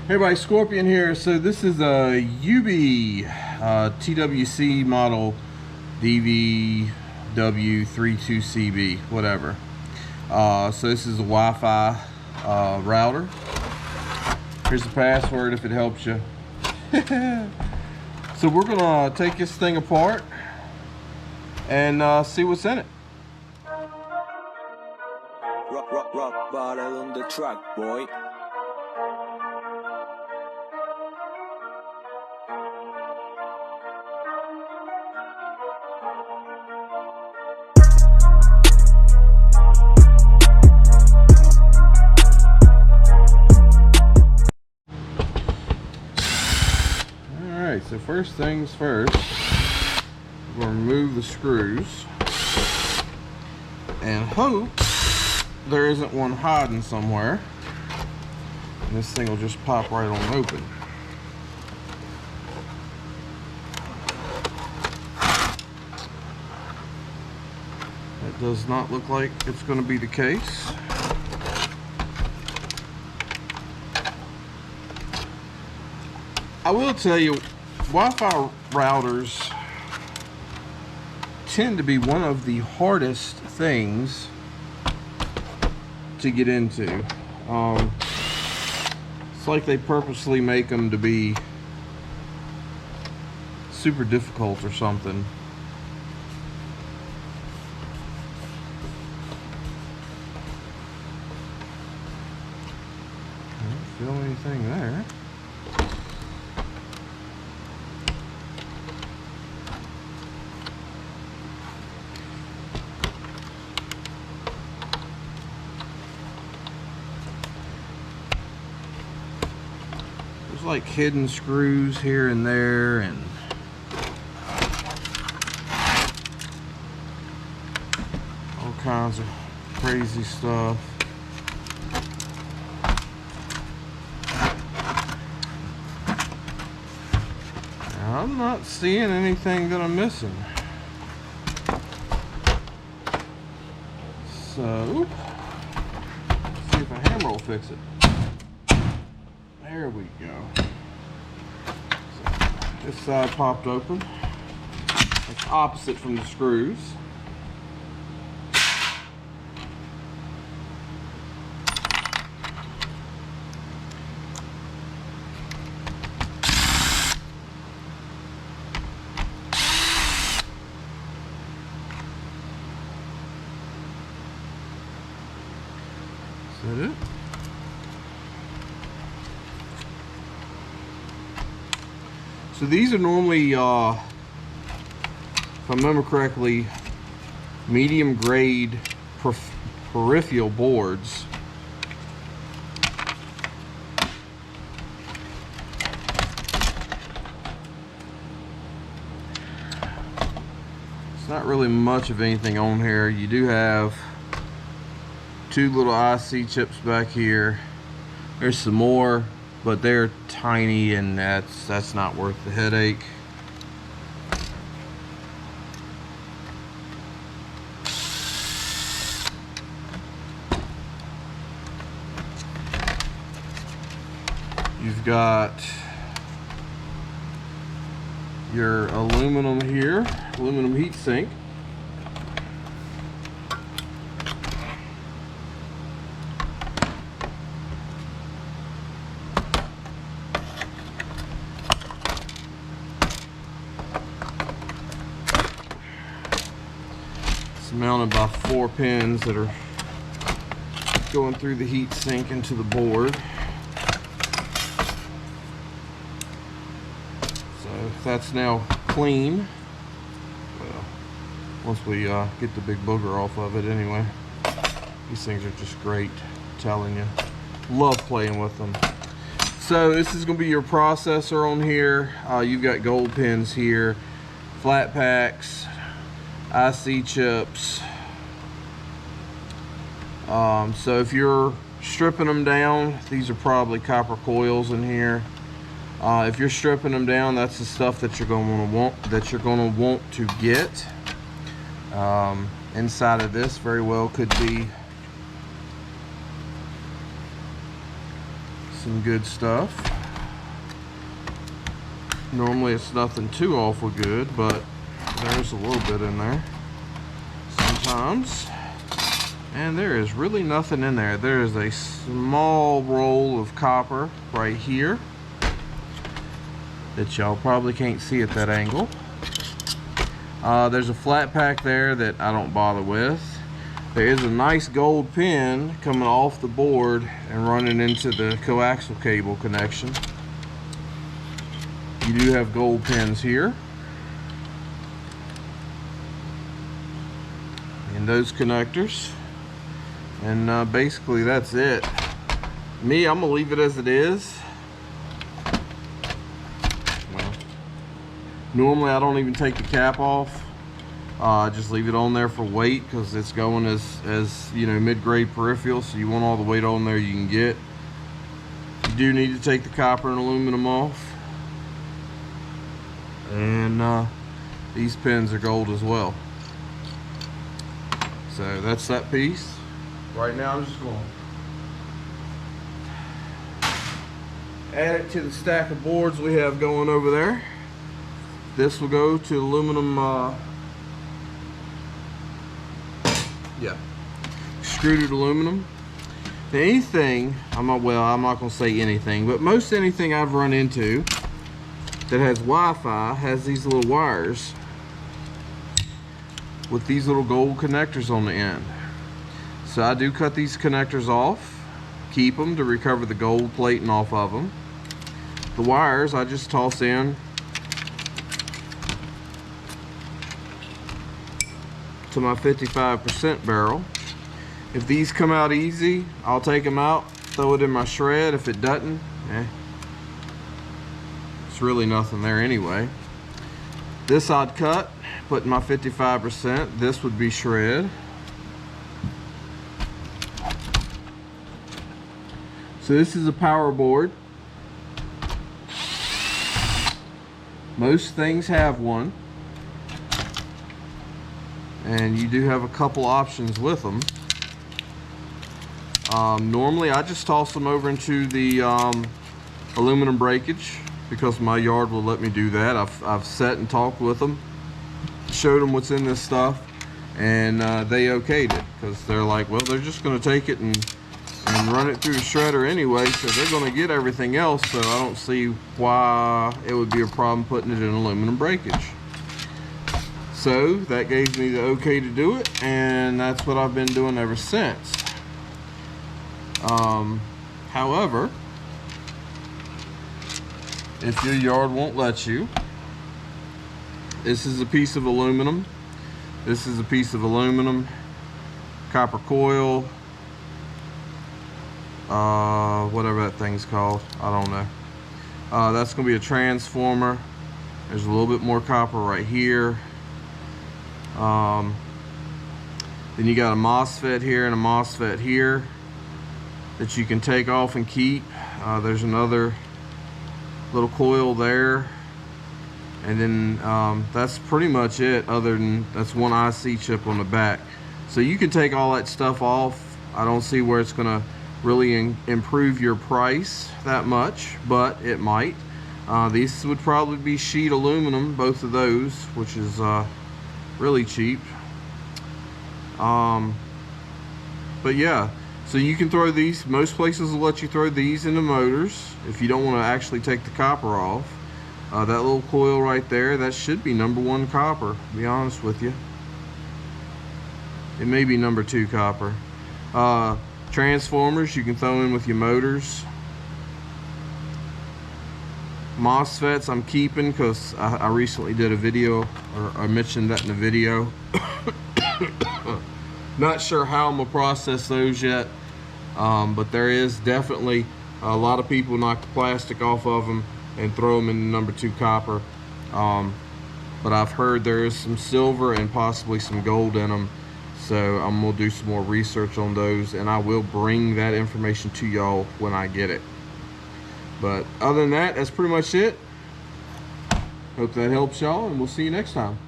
Hey everybody, Scorpion here. So this is a UB TWC model DVW32CB, whatever. So this is a Wi-Fi router. Here's the password if it helps you. So we're gonna take this thing apart and see what's in it. Rock bottle on the track, boy. Alright, so first things first, we're gonna remove the screws and hope there isn't one hiding somewhere, and this thing will just pop right on open. That does not look like it's going to be the case. I will tell you, Wi-Fi routers tend to be one of the hardest things to get into. It's like they purposely make them to be super difficult or something. I don't feel anything there. Like hidden screws here and there, and all kinds of crazy stuff. Now, I'm not seeing anything that I'm missing. So let's see if a hammer will fix it. There we go. So this side popped open. It's opposite from the screws. Is that it? So these are normally, if I remember correctly, medium grade peripheral boards. It's not really much of anything on here. You do have two little IC chips back here. There's some more, but they're tiny, and that's not worth the headache. You've got your aluminum here, aluminum heat sink. Mounted by 4 pins that are going through the heat sink into the board. So that's now clean. Well, once we get the big booger off of it anyway. These things are just great, I'm telling you. Love playing with them. So this is going to be your processor on here. You've got gold pins here, flat packs, IC chips. So if you're stripping them down, these are probably copper coils in here. If you're stripping them down, that's the stuff that you're going to want to get. Inside of this very well could be some good stuff. Normally it's nothing too awful good, but there's a little bit in there sometimes. And there is really nothing in there. There is a small roll of copper right here that y'all probably can't see at that angle. There's a flat pack there that I don't bother with. There is a nice gold pin coming off the board and running into the coaxial cable connection. You do have gold pins here. And those connectors. And basically that's it. Me, I'm gonna leave it as it is. Well, normally I don't even take the cap off. Just leave it on there for weight because it's going as you know, mid-grade peripheral, so you want all the weight on there you can get. You do need to take the copper and aluminum off. And these pins are gold as well. So that's that piece. Right now I'm just going to add it to the stack of boards we have going over there. This will go to aluminum, extruded aluminum. Anything, I'm not going to say anything, but most anything I've run into that has Wi-Fi has these little wires with these little gold connectors on the end. So I do cut these connectors off, keep them to recover the gold plating off of them. The wires I just toss in to my 55% barrel. If these come out easy, I'll take them out, throw it in my shred. If it doesn't, it's really nothing there anyway. This I'd cut, put in my 55%. This would be shred. So this is a power board. Most things have one. And you do have a couple options with them. Normally I just toss them over into the aluminum breakage because my yard will let me do that. I've sat and talked with them, showed them what's in this stuff, and they okayed it because they're like, well, they're just going to take it and run it through the shredder anyway, so they're going to get everything else, so I don't see why it would be a problem putting it in aluminum breakage. So that gave me the okay to do it, and that's what I've been doing ever since. However, if your yard won't let you, this is a piece of aluminum, this is a piece of aluminum, copper coil, whatever that thing's called, I don't know. That's going to be a transformer. There's a little bit more copper right here. Then you got a MOSFET here and a MOSFET here that you can take off and keep. There's another little coil there, and then that's pretty much it, other than that's one IC chip on the back. So you can take all that stuff off. I don't see where it's gonna really improve your price that much, but it might. These would probably be sheet aluminum, both of those, which is really cheap. But yeah, so you can throw these, most places will let you throw these into motors if you don't want to actually take the copper off. That little coil right there, that should be #1 copper, to be honest with you. It may be #2 copper. Transformers you can throw in with your motors. MOSFETs I'm keeping because I recently did a video, or I mentioned that in the video. Not sure how I'm gonna process those yet, but there is definitely a lot of people knock the plastic off of them and throw them in #2 copper. But I've heard there is some silver and possibly some gold in them, so I'm gonna do some more research on those, and I will bring that information to y'all when I get it. But other than that, that's pretty much it. Hope that helps y'all, and we'll see you next time.